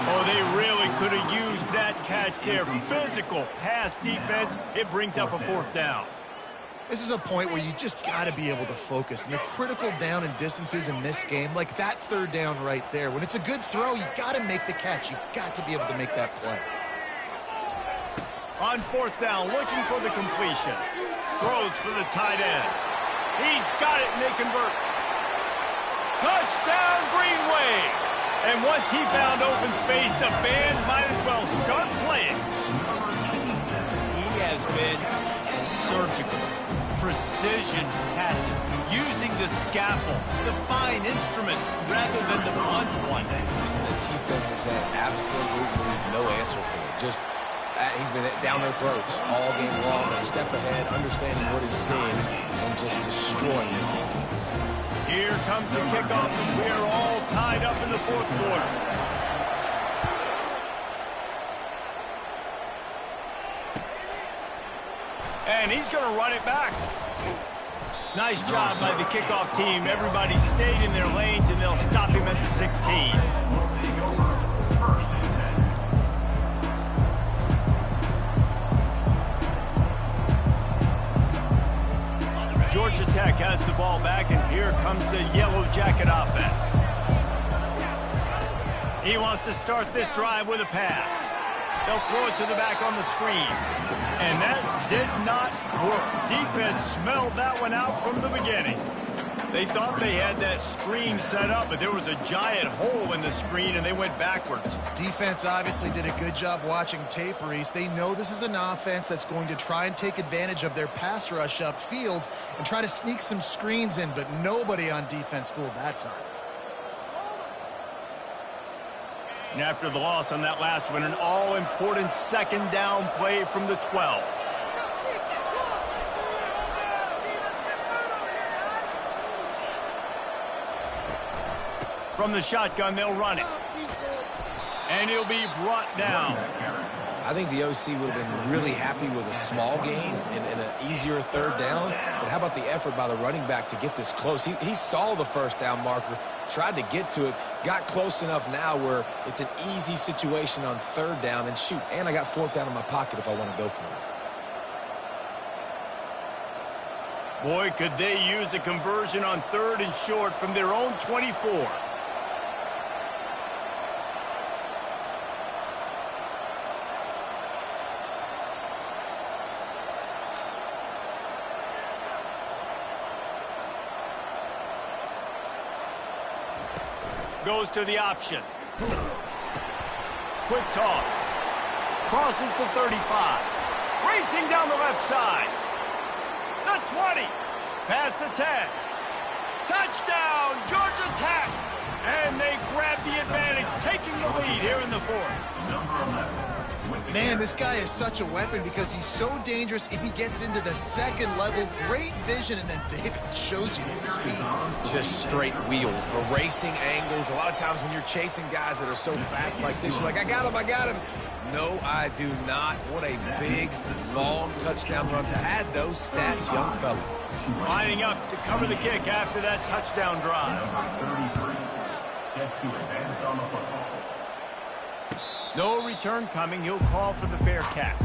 Oh, they really could have used that catch there. Physical pass defense. It brings up a 4th down. This is a point where you just got to be able to focus. And the critical down and distances in this game, like that 3rd down right there, when it's a good throw, you got to make the catch. You've got to be able to make that play. On 4th down, looking for the completion. Throws for the tight end. He's got it, and they convert. Touchdown, Green Wave. And once he found open space, the band might as well start playing. He has been surgical. Precision passes, using the scalpel, the fine instrument, rather than the blunt one. The defense has had absolutely no answer for him. Just, he's been down their throats all game long, a step ahead, understanding what he's seeing, and just destroying this defense. Here comes the kickoff as we are all tied up in the 4th quarter. And he's going to run it back. Nice job by the kickoff team. Everybody stayed in their lanes, and they'll stop him at the 16. Georgia Tech has the ball back, and here comes the Yellow Jacket offense. He wants to start this drive with a pass. They'll throw it to the back on the screen. And that did not work. Defense smelled that one out from the beginning. They thought they had that screen set up, but there was a giant hole in the screen, and they went backwards. Defense obviously did a good job watching tape, Reese. They know this is an offense that's going to try and take advantage of their pass rush upfield and try to sneak some screens in, but nobody on defense fooled that time. And after the loss on that last one, an all-important 2nd down play from the 12. From the shotgun, they'll run it. And he'll be brought down. I think the OC would have been really happy with a small gain and an easier third down. But how about the effort by the running back to get this close? He saw the first down marker, tried to get to it, got close enough now where it's an easy situation on third down. And shoot, and I got fourth down in my pocket if I want to go for it. Boy, could they use a conversion on third and short from their own 24. Goes to the option. Quick toss. Crosses the 35. Racing down the left side. The 20. Past the 10. Touchdown, Georgia Tech. And they grab the advantage, taking the lead here in the fourth. Man, this guy is such a weapon because he's so dangerous if he gets into the second level. Great vision, and then David shows you the speed. Just straight wheels, the racing angles. A lot of times when you're chasing guys that are so fast like this, you're like, I got him, I got him. No, I do not. What a big, long touchdown run. Pad those stats, young fella. Lining up to cover the kick after that touchdown drive. Number 33, set to advance on the football. No return coming. He'll call for the fair catch.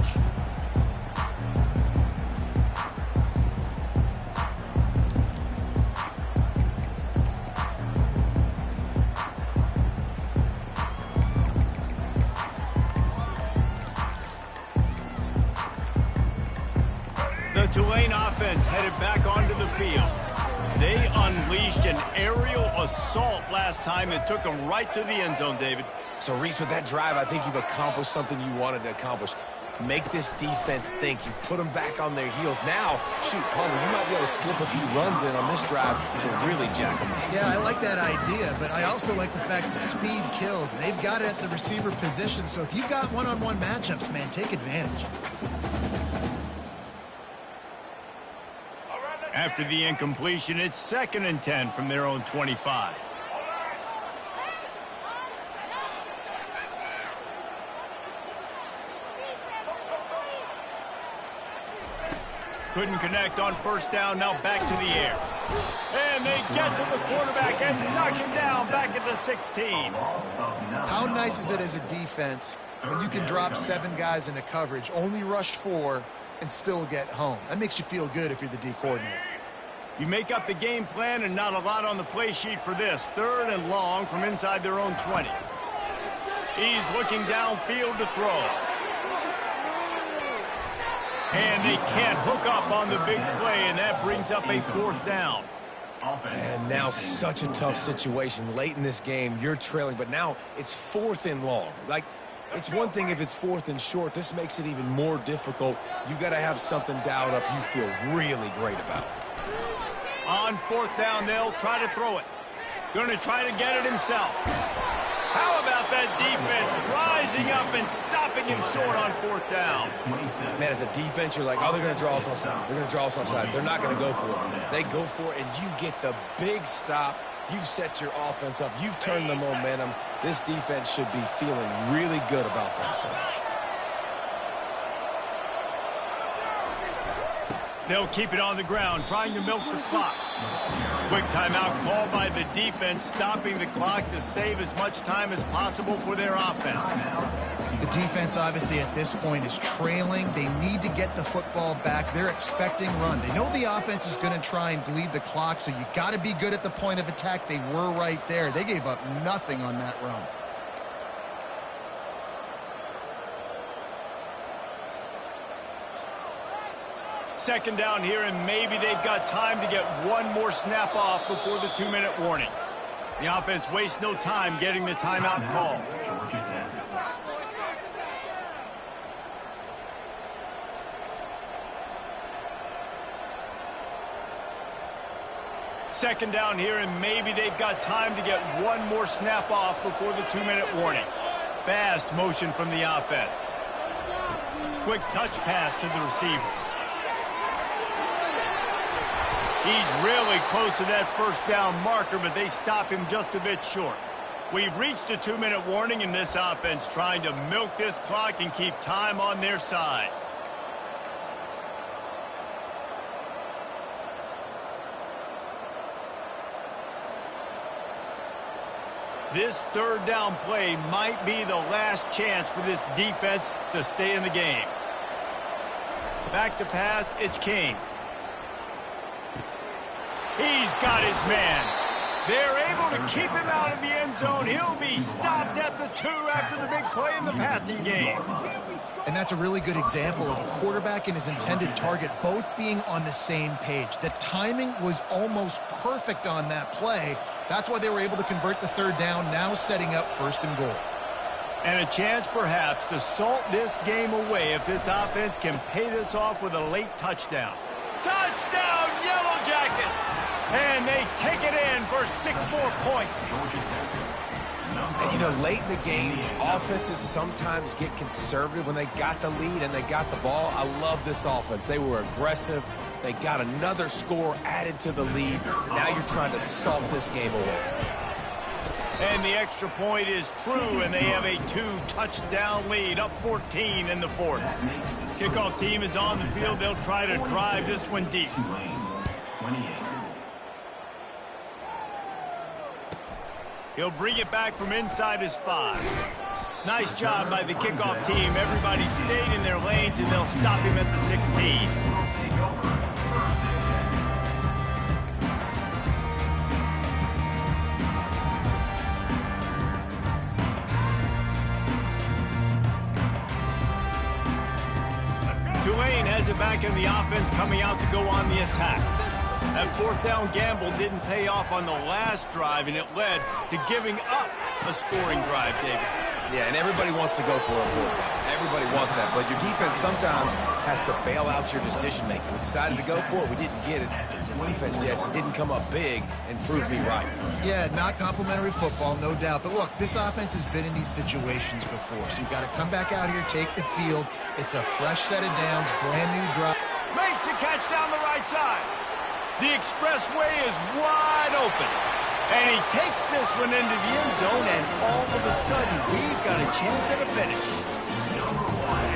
The Tulane offense headed back onto the field. They unleashed an aerial assault last time and took them right to the end zone, David. So, Reese, with that drive, I think you've accomplished something you wanted to accomplish. Make this defense think. You've put them back on their heels. Now, shoot, Palmer, you might be able to slip a few runs in on this drive to really jack them up. Yeah, I like that idea, but I also like the fact that speed kills. They've got it at the receiver position, so if you've got one-on-one matchups, man, take advantage. After the incompletion, it's 2nd and 10 from their own 25. Couldn't connect on first down, now back to the air. And they get to the quarterback and knock him down back at the 16. How nice is it as a defense when you can drop 7 guys into coverage, only rush 4, and still get home? That makes you feel good if you're the D coordinator. You make up the game plan and not a lot on the play sheet for this. 3rd and long from inside their own 20. He's looking downfield to throw. And they can't hook up on the big play, and that brings up a 4th down. And now such a tough situation. Late in this game, you're trailing, but now it's 4th and long. Like, it's one thing if it's 4th and short. This makes it even more difficult. You got to have something dialed up you feel really great about. On 4th down, they'll try to throw it. Going to try to get it himself. How about that defense rising up and stopping him short on 4th down? Man, as a defense, you're like, oh, they're going to draw us offside. They're going to draw us offside. They're not going to go for it. They go for it, and you get the big stop. You've set your offense up. You've turned the momentum. This defense should be feeling really good about themselves. They'll keep it on the ground, trying to milk the clock. Quick timeout called by the defense, stopping the clock to save as much time as possible for their offense. The defense, obviously, at this point is trailing. They need to get the football back. They're expecting run. They know the offense is going to try and bleed the clock, so you got to be good at the point of attack. They were right there. They gave up nothing on that run. Second down here, and maybe they've got time to get one more snap off before the 2-minute warning. The offense wastes no time getting the timeout call. Second down here, and maybe they've got time to get one more snap off before the 2-minute warning. Fast motion from the offense. Quick touch pass to the receiver. He's really close to that first down marker, but they stop him just a bit short. We've reached a 2-minute warning in this offense, trying to milk this clock and keep time on their side. This third down play might be the last chance for this defense to stay in the game. Back to pass, it's King. He's got his man. They're able to keep him out of the end zone. He'll be stopped at the 2 after the big play in the passing game. And that's a really good example of a quarterback and his intended target both being on the same page. The timing was almost perfect on that play. That's why they were able to convert the third down, now setting up 1st and goal. And a chance perhaps to salt this game away if this offense can pay this off with a late touchdown. Touchdown, Yellow Jackets! And they take it in for 6 more points. And, you know, late in the games, offenses sometimes get conservative when they got the lead and they got the ball. I love this offense. They were aggressive. They got another score added to the lead. Now you're trying to salt this game away. And the extra point is true, and they have a 2-touchdown lead, up 14 in the 4th. Kickoff team is on the field. They'll try to drive this one deep. He'll bring it back from inside his 5. Nice job by the kickoff team. Everybody stayed in their lanes, and they'll stop him at the 16. Tulane has it back in the offense, coming out to go on the attack. That 4th down gamble didn't pay off on the last drive, and it led to giving up a scoring drive, David. Yeah, and everybody wants to go for a 4th down. Everybody wants that, but your defense sometimes has to bail out your decision-making. We decided to go for it. We didn't get it. The defense, Jesse, didn't come up big and prove me right. Yeah, not complimentary football, no doubt. But look, this offense has been in these situations before, so you've got to come back out here, take the field. It's a fresh set of downs, brand new drive. Makes the catch down the right side. The expressway is wide open. And he takes this one into the end zone, and all of a sudden, we've got a chance at a finish.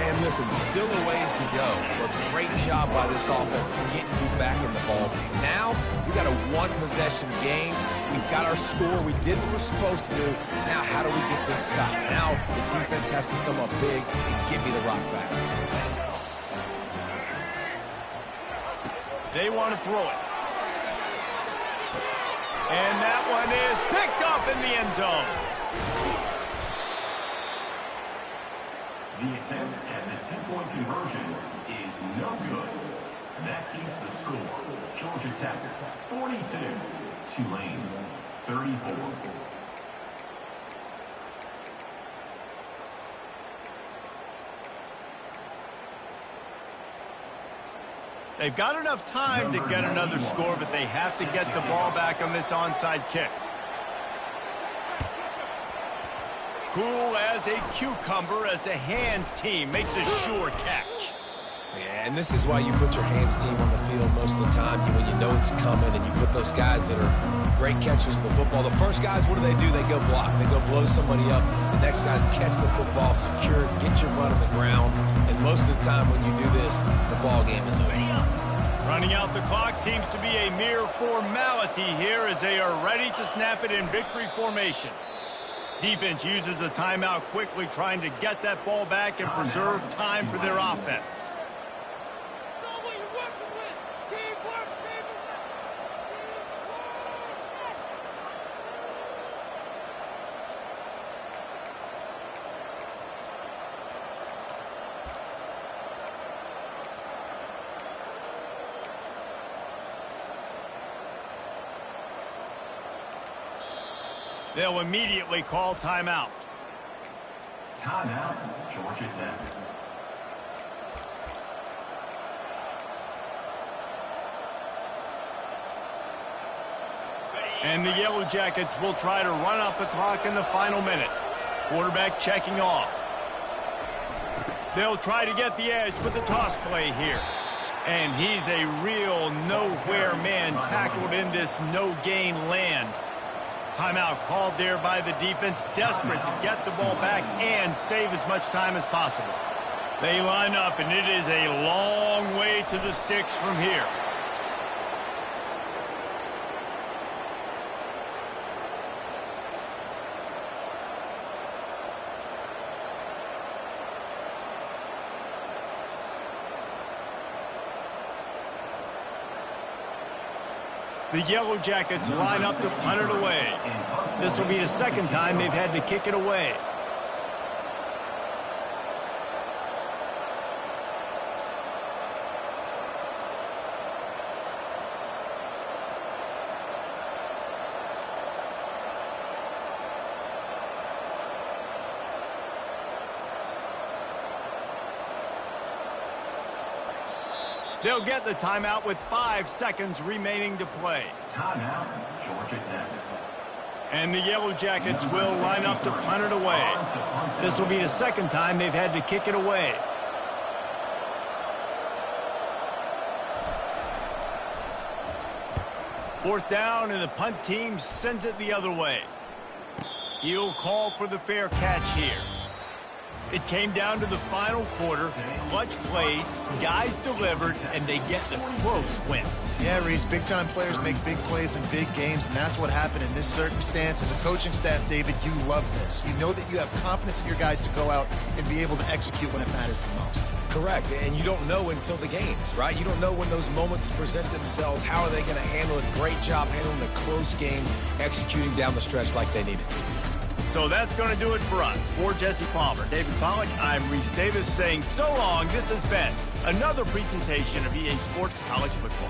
And listen, still a ways to go, but great job by this offense getting you back in the ballgame. Now, we got a 1-possession game. We got our score. We did what we're supposed to do. Now, how do we get this stopped? Now, the defense has to come up big and give me the rock back. They want to throw it. And that one is picked up in the end zone. The attempt at the 2-point conversion is no good. That keeps the score. Georgia Tech 42, Tulane 34. They've got enough time to get another score, but they have to get the ball back on this onside kick. Cool as a cucumber as the hands team makes a sure catch. Yeah, and this is why you put your hands team on the field most of the time when you know it's coming, and you put those guys that are great catchers of the football. The first guys, what do? They go block. They go blow somebody up. The next guys catch the football, secure it, get your butt on the ground. And most of the time when you do this, the ball game is over. Running out the clock seems to be a mere formality here as they are ready to snap it in victory formation. Defense uses a timeout quickly, trying to get that ball back and preserve time for their offense. They'll immediately call timeout. Timeout, Georgia Tech. And the Yellow Jackets will try to run off the clock in the final minute. Quarterback checking off. They'll try to get the edge with the toss play here. And he's a real nowhere man tackled in this no-gain land. Timeout called there by the defense, desperate to get the ball back and save as much time as possible. They line up, and it is a long way to the sticks from here. The Yellow Jackets line up to punt it away. This will be the second time they've had to kick it away. They'll get the timeout with 5 seconds remaining to play. Timeout, Georgia Tech. And the Yellow Jackets will line up to punt it away. This will be the second time they've had to kick it away. Fourth down, and the punt team sends it the other way. He'll call for the fair catch here. It came down to the final quarter. Clutch plays, guys delivered, and they get the close win. Yeah, Reese, big-time players make big plays in big games, and that's what happened in this circumstance. As a coaching staff, David, you love this. You know that you have confidence in your guys to go out and be able to execute when it matters the most. Correct, and you don't know until the games, right? You don't know when those moments present themselves. How are they going to handle it? Great job handling a close game, executing down the stretch like they needed to. So that's going to do it for us. For Jesse Palmer, David Pollack, I'm Reese Davis saying so long. This has been another presentation of EA Sports College Football.